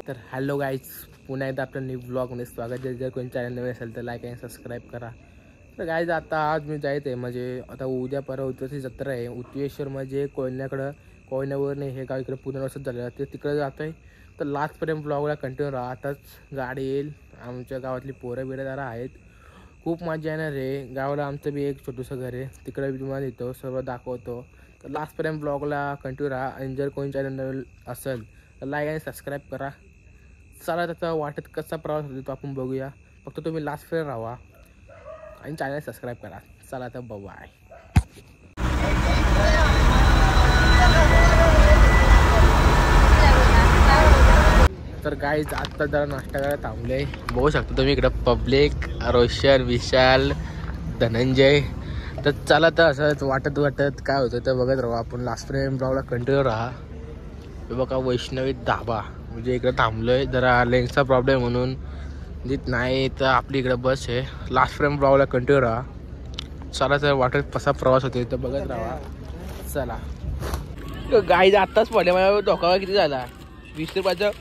तर hello guys, पुन्हा एकदा आपल्या न्यू ब्लॉगमध्ये स्वागत आहे. जर कोणी चॅनल नवीन असेल तर लाईक आणि सबस्क्राईब करा. तर गाईज आता आज मी जायचं आहे, म्हणजे आता उद्या परवा उतवाची जत्रा आहे. उतवेश्वर म्हणजे कोयन्यावर नाही, हे गाव इकडे पुनर्वसन झालेलं ते तिकडे जातो आहे. तर लास्टपर्यंत ब्लॉगला कंटिन्यू राहा. आताच गाडी येईल, आमच्या गावातली पोरं बिरं जरा आहेत. खूप मजा येणार आहे. गावाला आमचं बी एक छोटंसं घर आहे, तिकडे बी तुम्हाला येतो, सर्व दाखवतो. तर लास्टपर्यंत ब्लॉगला कंटिन्यू राहा. आणि जर कोणी चॅनल नवीन असेल तर लाईक आणि सबस्क्राईब करा. चला त्याचा वाटत कसा प्रवास होतो तो आपण बघूया. फक्त तुम्ही लास्टपर्यंत राहा आणि चॅनल सबस्क्राईब करा. चला तर बाय. तर गाईज आत्ता जरा नाश्ता करायला थांबले. बघू शकता तुम्ही इकडं पब्लिक, रोशन, विशाल, धनंजय. तर चला तर असंच वाटत काय होतं तर बघत राहू आपण. लास्टपर्यंत ब्लॉगला कंटिन्यू राहा. हे बघा वैष्णवी धाबा, म्हणजे इकडं थांबलोय, जरा लेन्सचा प्रॉब्लेम म्हणून जित नाही तर आपली इकडं बस आहे. लास्टपर्यंत ब्लॉगला कंटिन्यू राहा. चला तर वाटत कसा प्रवास होतो तर बघत राहा. चला गाईज आत्ताच पडले, माझ्या डोकावा किती झाला, 20 रुपयाचं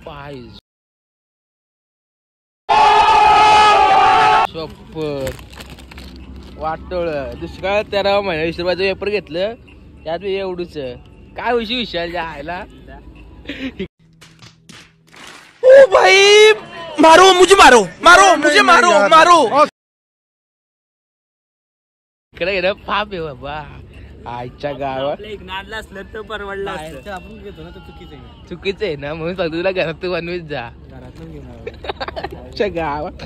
पाहिजे. वाटोळ दुष्काळ 13 महिना 20 रुपयाचं पेपर घेतलं, त्यात एवढूच काय होशी विशाल जायला. ओ भाई मारो मुझे, मारो. इकडे गेलं पाप आहे बाबा. आईच्या गावात नादला असलं तर परवडला असतं. आपण घेतो ना, तर चुकीचं आहे ना, म्हणून सांगतो तुला घरात तू बनवीत जा. आईच्या गावात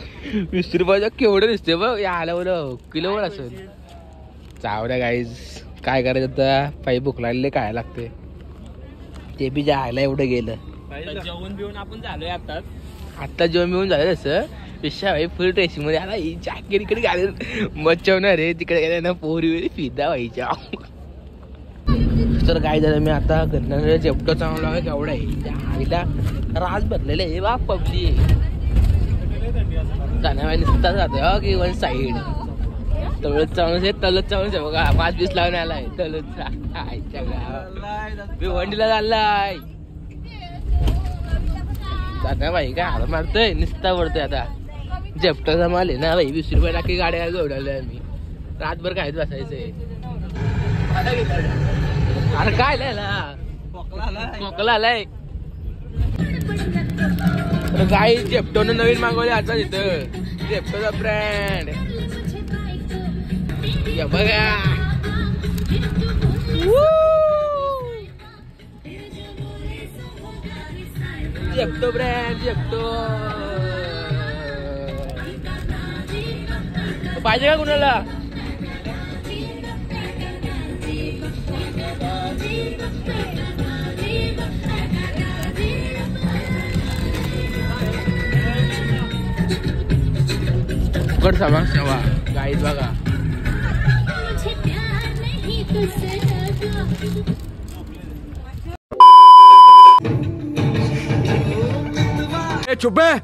20 रुपयाचं केवढं दिसते बघ. या आल्यावर किलोवर असेल. चावड्या गाईज काय करायचं आता, पायी भूक लागले काय लागते ते बी जायला एवढं गेलं. जेवण बिवून आपण झालोय आता जेवण बिवून झालं तसं. विषय भाई फुल टेस्टिंग मध्ये आला. ही जॅकेट इकडे घालून मच्छवणार आहे, तिकडे गेल्या ना पोरी वेळी फिदा व्हायच्या. तर काय झालं, मी आता घरनं जेवढं चांगला केवढा आहे त्या आईला राज भरलेलं आहे बा. पबली जाण्यावाय नुसता जातो की वन साईड तळत चावून बघा 5 20 लावून आलाय तळतचा. आईच्या गावात भिवंडीला चाललाय जाण्या बाई. काय हार मारतोय नुसता पडतोय. आता जेपटाचा माल आहे ना भाई, 20 रुपये टाकी गाड्या जोडवल्या मी. रातभर खायच बसायचंय. अरे काय मोकला आलाय. गाई जेपटोनं नवीन मागवले आता तिथं. जेपटोचा ब्रँड बघा. जेपटो ब्रँड, जेपटो पाहिजे का कुणाला. कट सामान सेवा गाईज बघा. चुप है.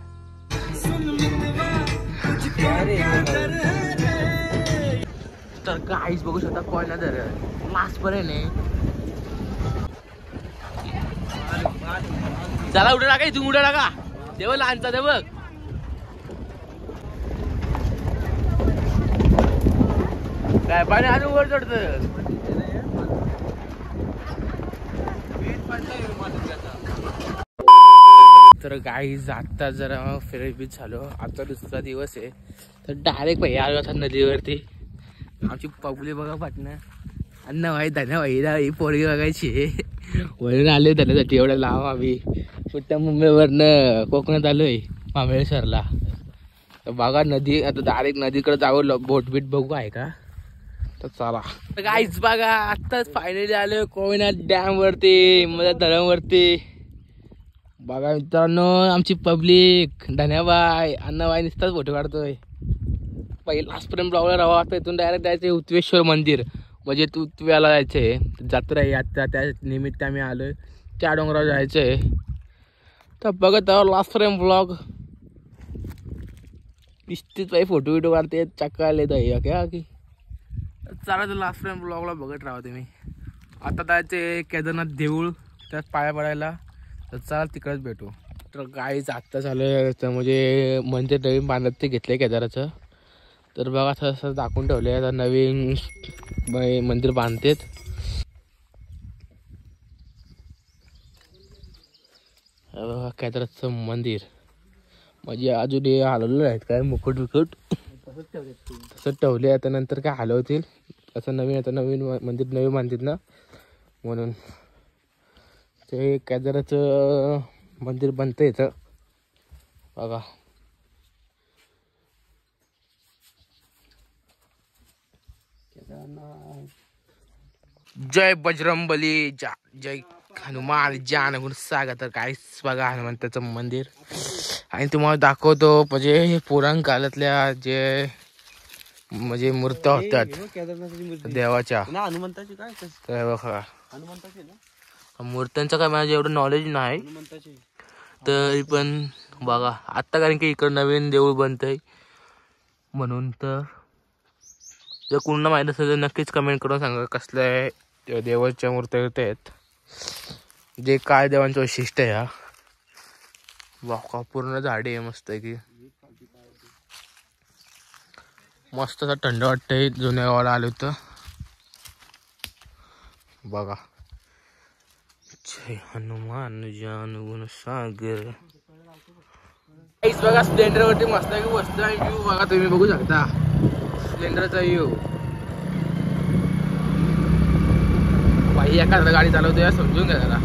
तर गाईज बघू शकता कोयना जर लास्ट पर्यंत आहे. चला उड्या टाका, इथून उड्या टाका. तेव्हा लहानचा ते बघ. काय पाणी अजून वर चढतं. तर गाईज आता जरा फिरत झालो. आता दुसरा दिवस आहे तर डायरेक्ट भाई आलो आता नदीवरती. आमची पबली बघा पाटणं. अन्न भाई धन्यवाद पोरगी बघायची वरून आले धन्यासाठी. एवढं लाव आम्ही सुट्ट्या मुंबईवरनं कोकणात आलोय महाबळेश्वरला. तर बघा नदी, आता डायरेक्ट नदीकडे जावं. बोट बीट बघू आहे का तर चला. तर गाईज बघा आत्ताच फायनली आलोय कोयना डॅम वरती, म्हणजे धरणवरती. बघा मित्रांनो आमची पब्लिक, धन्याबाई अण्णाबाई नुसताच फोटो काढतोय. पहिले लास्टपर्यंत ब्लॉगला राहा. आता इथून डायरेक्ट जायचं उतवेश्वर मंदिर, म्हणजे उतव्याला जायचंय. जत्रा आहे आता, त्या निमित्त आम्ही आलोय. त्या डोंगरावर जायचंय. तर बघत आहो लास्टपर्यंत ब्लॉग. निश्चित बाई फोटो बिटो काढते चक्कायला काय की. चला तर लास्टपर्यंत ब्लॉगला बघत राहा तुम्ही. आता जायचे केदारनाथ देऊळ, त्यात पाया पडायला. तर चला तिकडेच भेटू. तर गाईच आत्ता झालं तर म्हणजे मंदिर नवीन बांधत ते घेतलंय केदाराचं. तर बघा तसं दाखवून ठेवलंय आता नवीन मंदिर बांधतेत. बघा केदाराचं मंदिर म्हणजे अजून हे हलवलं नाहीत काय मुकुट बिकुट तसंच ठेवले. आता नंतर काय हलवतील असं नवीन. आता नवीन मंदिर नवीन बांधतील ना म्हणून ते केदाराचं मंदिर बनतं येतं बघा. जय बजरंगबली जय हनुमान जान म्हणून सांगा. तर काहीच बघा हनुमंताचं मंदिर आणि तुम्हाला दाखवतो म्हणजे हे पुराण काळातल्या जे म्हणजे मूर्त्या होत्यात देवाच्या. हनुमंताची काय तर बघा हनुमंताची ना मूर्त्यांचं काय माझं एवढं नॉलेज नाही हनुमंताची. तरी पण बघा आत्ता कारण की इकडं नवीन देऊळ बनतंय म्हणून. तर जर कोणाला माहीत असेल तर नक्कीच कमेंट करून सांगा कसल्या देवाच्या मूर्त्या आहेत जे काय देवांचं वैशिष्ट्य आहे. ह्या वाका पूर्ण झाडे आहे मस्त आहे की मस्त असं थंड वाटतंय. जुन्या गावाला आलो होतं बघा. जय हनुमान जान गुण सागर. बघा स्प्लेंडर वरती मस्त आहे की मस्त आहे व्ह्यू बघा तुम्ही बघू शकता स्प्लेंडरचा व्ह्यू. बाई एखादा गाडी चालवतो या समजून घ्या जरा.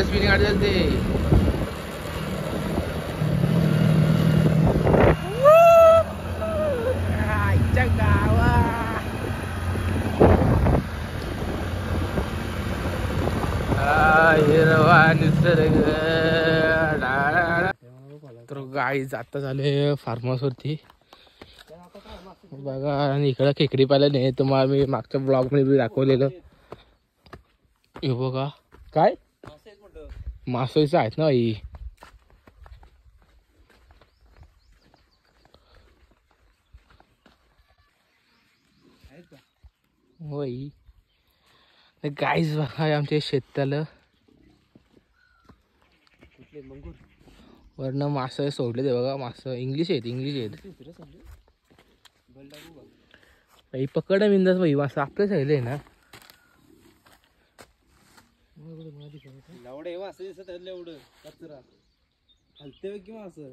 स्पीड गाडी चालते. तर गाडी जाता झाले फार्म हाऊस वरती बघा. आणि इकडं खेकडी पाहिलं नाही तुम्हाला मी मागच्या ब्लॉग मध्ये बी दाखवलेलं. हे बघा काय मासोळीचं आहेत ना बाई. होई गाईज बघा आमच्या शेताला वरनं मासं सोडले ते बघा. मासं इंग्लिश आहेत बाई. पकड बिंदास बाई मासं आपल्या साईडला आहे ना. एवढं एवढं असं दिसत एवढं कचरा हलते की असं.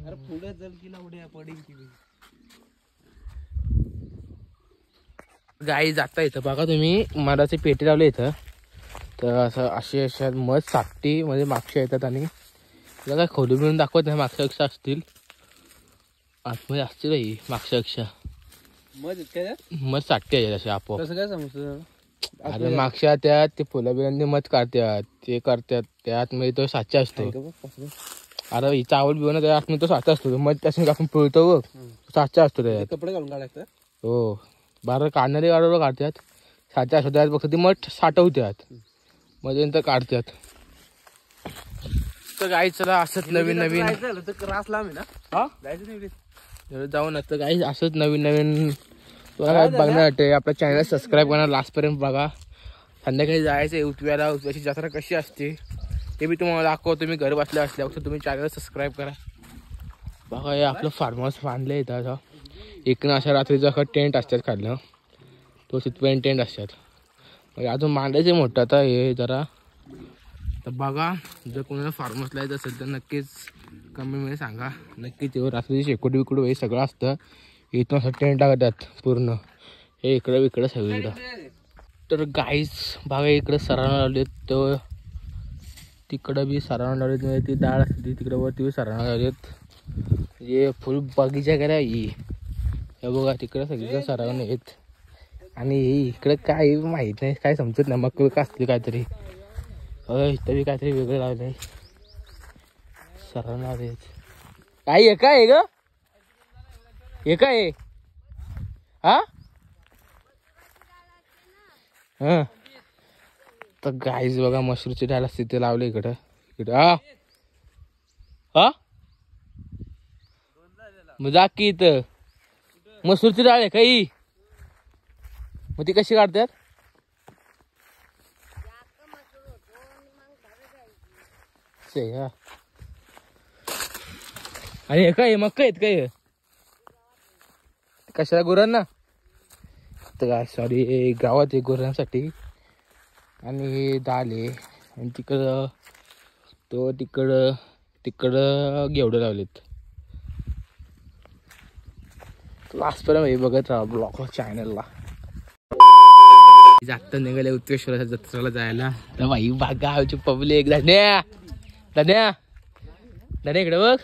अरे पुढे जल की लावडे पडेल की गाई जाता इथं बघा तुम्ही मधाचे पेटी लावले इथं. तर असं अशा मध सापटी म्हणजे मागच्या येतात आणि तुला काय खोली मिळून दाखवत नाही. मागच्या पेक्षा असतील आतमध्ये असतील बाई मागच्या पेक्षा मध साठते आहे असे आपोआप. कसं काय समजतं. अरे मागच्या त्यात ते फुलं बिलांनी मध काढतात ते करतात त्यात म्हणजे तो साचा असतो. अरे चावल बिवणं त्या आतमध्ये तो साचा असतो मध त्याच्याने आपण पिळतो बघ साचा असतो त्याच्यात. कपडे घालून काढायचं हो बारा काढणारे गाडीवर काढतात साचा असतो त्यात फक्त ती मठ साठवतात मध्ये नंतर काढतात. तर गाई चला असंच नवीन नवीन रास लांब ना हा जायचं जाऊन असतं गाई असंच नवीन नवीन तुला काय बघण्यासाठी आपल्या चॅनल सबस्क्राईब करा लास्टपर्यंत बघा. संध्याकाळी जायचं उतव्याची जत्रा कशी असते ते मी तुम्हाला दाखवतो. तुम्ही घर बसल्या असल्यावर तुम्ही चॅनल सबस्क्राईब करा. बघा हे आपलं फार्म हाऊस बांधलं आहे इथं. इकडनं अशा रात्रीचं अख्खा टेंट असतात काढलं तो तिथपर्यंत टेंट असतात. म्हणजे अजून मांडायचं मोठं आता हे जरा. तर बघा जर कोणाला फार्म हाऊसला येत असेल तर नक्कीच कमेंटमध्ये सांगा. नक्कीच तेव्हा रात्रीची शेकोटी बिकोटी हे सगळं असतं. इथून असं टेंट लागतात पूर्ण हे इकडं इकडं सगळीकडं. तर गाईज बघा इकडं सरावं लावलेत तर तिकडं बी सरावं लावलेत म्हणजे ती डाळ असते तिकडं वरती बी सरावं लावलेत. हे फुल बगीचा करा ही हे बघा तिकडं सगळीकडं सरावं येत. आणि इकडं काय माहीत नाही काय समजत नाही मग का असली काहीतरी इथं बी काहीतरी वेगळं लावलं आहे सरावं लावलेत. काय आहे काय ग हे काय हा हा. तर गाईज बघा मशरूची डाळ असते ते लावले इकडं इकडं हा हा मग जा की इथं मसूरची डाळ आहे काही, मग ती कशी काढतात? हा. आणि हे काय मग काय काय कशाला गुरांना? तर काय सॉरी गावात आहे गुरांसाठी. आणि डाळ आहे आणि तिकडं तिकडं घेवडं लावलेत. लास्टपर्यंत बघत राहा ब्लॉग चॅनलला. जास्त निघाले उत्कृष्ट जत्रेला जायला तर बाई गावची पब्लिक. धन्या धन्या धन्या इकडे बघ.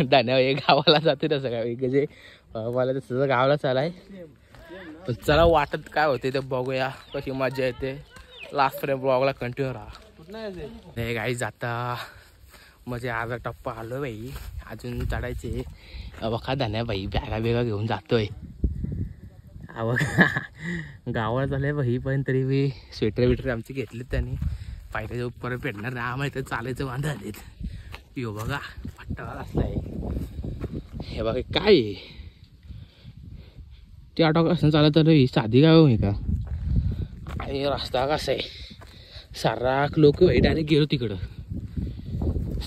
धन्या हे गावाला जाते तसं काय म्हणजे मला तसं गावाला चालाय. पण चला वाटत काय होते ते बघूया, कशी मजा येते. लास्टपर्यंत ब्लॉगला कंटिन्यू राहा. हे काही जाता म्हणजे अर्धा टप्पा आलो बाई, अजून चढायचे. बघा धन्या बाई बॅगा बेगा घेऊन जातोय. बघा गावाला झालंय बाई, पण तरी मी स्वेटर बिटर आमची घेतलीत त्यांनी. पायऱ्याच्या उपर पेडणार नाही आम्हाला, इथं चालायचं वांधा आलेत. यो बघा पट्टा असलाय. हे बघा काय ते ऑटो कसं चालत आलं, साधी गाव आहे का? आणि रस्ता कसा आहे साराक लोक डायरेक्ट गेलो तिकडं.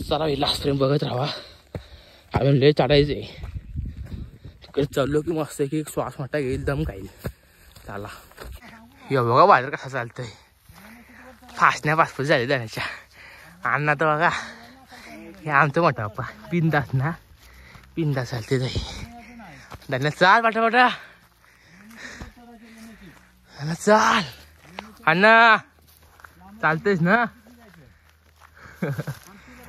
चला लास्ट बघत राहा. आम्ही लय चढायचे तिकडे. चाललो की मस्त की एक श्वास मोठा घेईल, दम खाईल. चला हे बघा बाजार कसा चालतंय. फासण्या पासपूस झाले जाण्याच्या. अण्णा तर बघा हे आमचं मोठा बाप्पा बिंदास ना, बिंदास चालते जाई. धन्या चाल पाठा चाल. अण्णा चालतेस ना?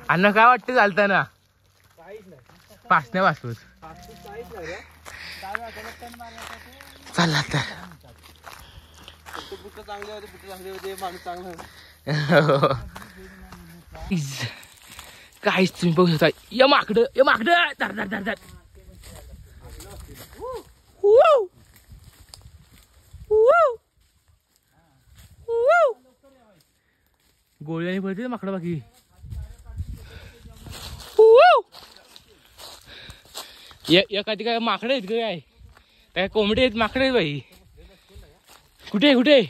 अण्णा काय वाटतं चालताना? फासण्या पासपूस चालला तर काहीच तुम्ही बघू शकता. या माकडं धर धर धर धर. गोळ्याने पडते माकडं बाकी. एखादी काय माकडं आहेत काय? काय कोंबडे आहेत माकडे आहेत बाई? कुठे कुठे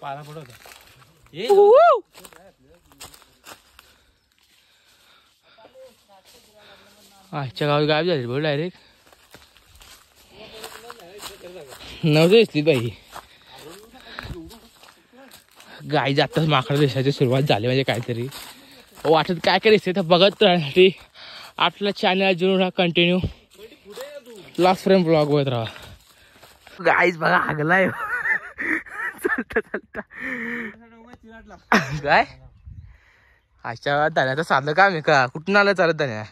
पाला पडत आजच्या गावी गावी झाली बघ डायरेक्ट. नव्हतं दिसली बाई. गाई जाताच माकडं दिसायची सुरुवात झाली म्हणजे काहीतरी वाटत काय काय दिसते तर बघत राहण्यासाठी आपल्या चॅनल जरूर हा कंटिन्यू लास्ट फ्रेम ब्लॉग बघत राहा. गाईच बघा हागलाय चालता चालता. काय आजच्या धान्याचं साधलं काम आहे का? कुठून आलं चालत धान्या?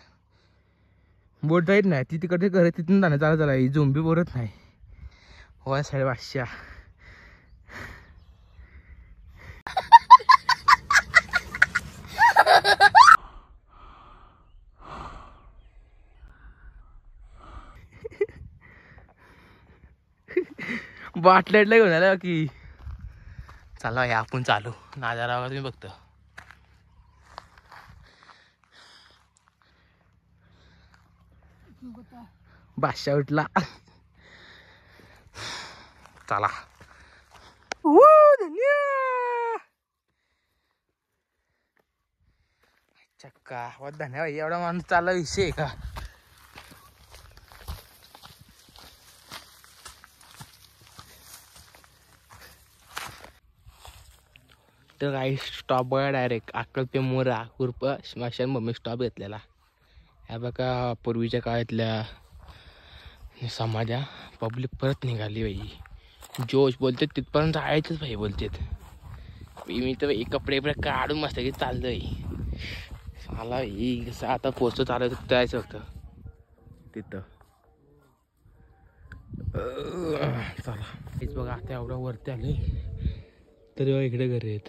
बोट राईट नाही ती तिकडे घर तिथून धान्या चालत झाला. ही झोंबी बोलत नाही हो. 550 बाटलेटला घेऊन आला की. चला या आपण चालू नाजारावर तुम्ही बघतो. बादशाह उठला. चला चक्का व धन्यवाद. एवढा माणूस चालला विषय आहे का? तर काही स्टॉप बघा डायरेक्ट अक्कलपे मोरा उर्फ स्मशान मम्मी स्टॉप घेतलेला. ह्या बघा पूर्वीच्या काळातल्या समाजा पब्लिक परत निघाली बाई. जोश बोलते तिथपर्यंत जायचंच भाई बोलतेत. मी तर बाई कपडे बिपडे काढून मस्त की चाललंय. मला कसं आता पोचतो चालायचं जायचं होतं तिथं. चला हेच बघा आता एवढं वरती आले तरी इकडे घरी आहेत.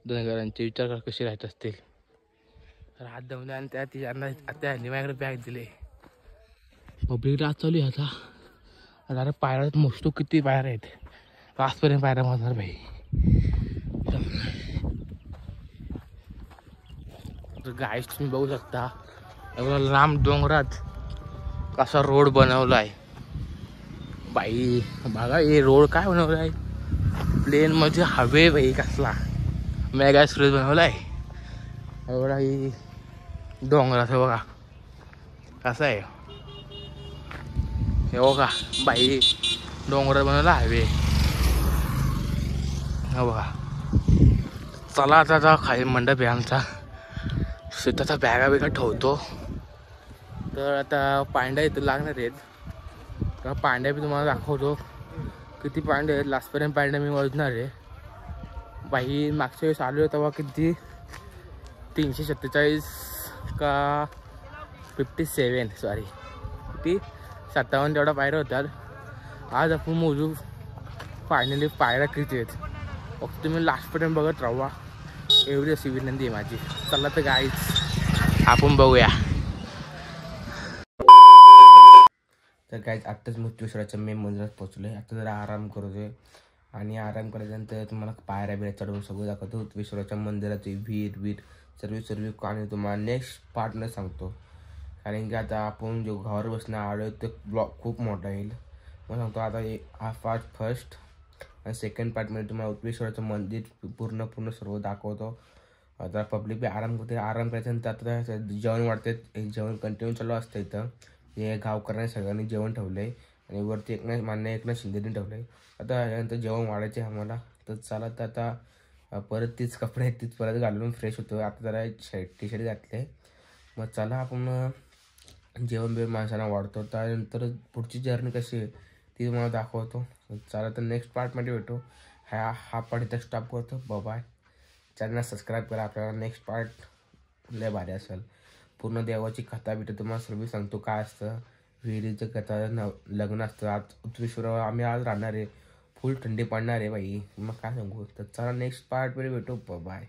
दोन घरांचे विचार कर कसे राहत असतील. रात दमले आणि त्या तिच्यानं त्या माझ्याकडे बॅग दिले. पब्लिक रात चालू आहे आता. अरे पायऱ्यात मस्त किती पायऱ्या आहेत. आजपर्यंत पायऱ्या मारणार भाई. तर गाईस तुम्ही बघू शकता एवढा लांब डोंगरात कसा रोड बनवला आहे बाई. बघा हे रोड काय बनवला आहे प्लेन मध्ये हवे बाई. कसला मेगा एक्सप्रेस बनवला आहे एवढा ही डोंगराचं. बघा कसं आहे हे बघा बाई. डोंगरात बनवला हायवे. हा बघा. चला आता खाली मंडप आहे आमचा. शेताचा बॅगा बिगा ठेवतो. तर आता पांड्या इथं लागणार आहेत. तर पांड्या बी तुम्हाला दाखवतो किती पांडे आहेत. लास्टपर्यंत पांड्या मी वाजणार आहे बाई. मागच्या वेळेस आलो तेव्हा किती 347 का 57 सॉरी किती 57 तेवढा पायऱ्या होतात. आज आपण मोजू फायनली पायऱ्या किती आहेत. फक्त तुम्ही लास्टपर्यंत बघत राहा एवढी अशी विनंती आहे माझी. चला तर गाईच आपण बघूया. तर गाईज आत्ताच मुक्तेश्वराच्या मेन मंदिरात पोहोचलो आहे. आता जरा आराम करतोय आणि आराम केल्यानंतर तुम्हाला पायऱ्या बिऱ्या चढवून सगळं दाखवतो. मुक्तेश्वराच्या मंदिराची वीर सर्व आणि तुम्हाला नेक्स्ट पार्टनं सांगतो. कारण की आता आपण जो घर बसणं आलो ते ब्लॉक खूप मोठा येईल. मग सांगतो आता हा पार्ट फर्स्ट आणि सेकंड पार्टमध्ये तुम्हाला मुक्तेश्वराचं मंदिर पूर्ण सर्व दाखवतो. आता पब्लिक बी आराम करते. आराम करायच्यानंतर आता जेवण वाढते. जेवण कंटिन्यू चालू असतं इथं. हे गावकऱ्यांनी सगळ्यांनी जेवण ठेवलं आहे आणि वरती एकनाथ शिंदेने ठेवलं आहे. आता यानंतर जेवण वाढायचे आम्हाला. तर चला तर आता परत तीच कपडे आहेत तीच परत घालून फ्रेश होतो. आता जरा टी शर्ट घातले. मग चला आपण जेवण बिवण माणसांना वाढतो. त्यानंतर पुढची जर्नी कशी आहे ती तुम्हाला दाखवतो. चला तर नेक्स्ट पार्टमध्ये भेटू. हा पार्ट इथं स्टॉप करतो. बाय. चॅनलला सबस्क्राईब करा. आपल्याला नेक्स्ट पार्ट लय भारी असेल. पूर्ण देवाची कथा बिथा तुम्हाला सर्व सांगतो काय असतं. विहिरीचं कथा लग्न असतं. आज उत्तरेश्वर आम्ही आज राहणार आहे. फुल थंडी पडणार आहे बाई. मग काय सांगू. तर चला नेक्स्ट पार्टमध्ये भेटू. बाय.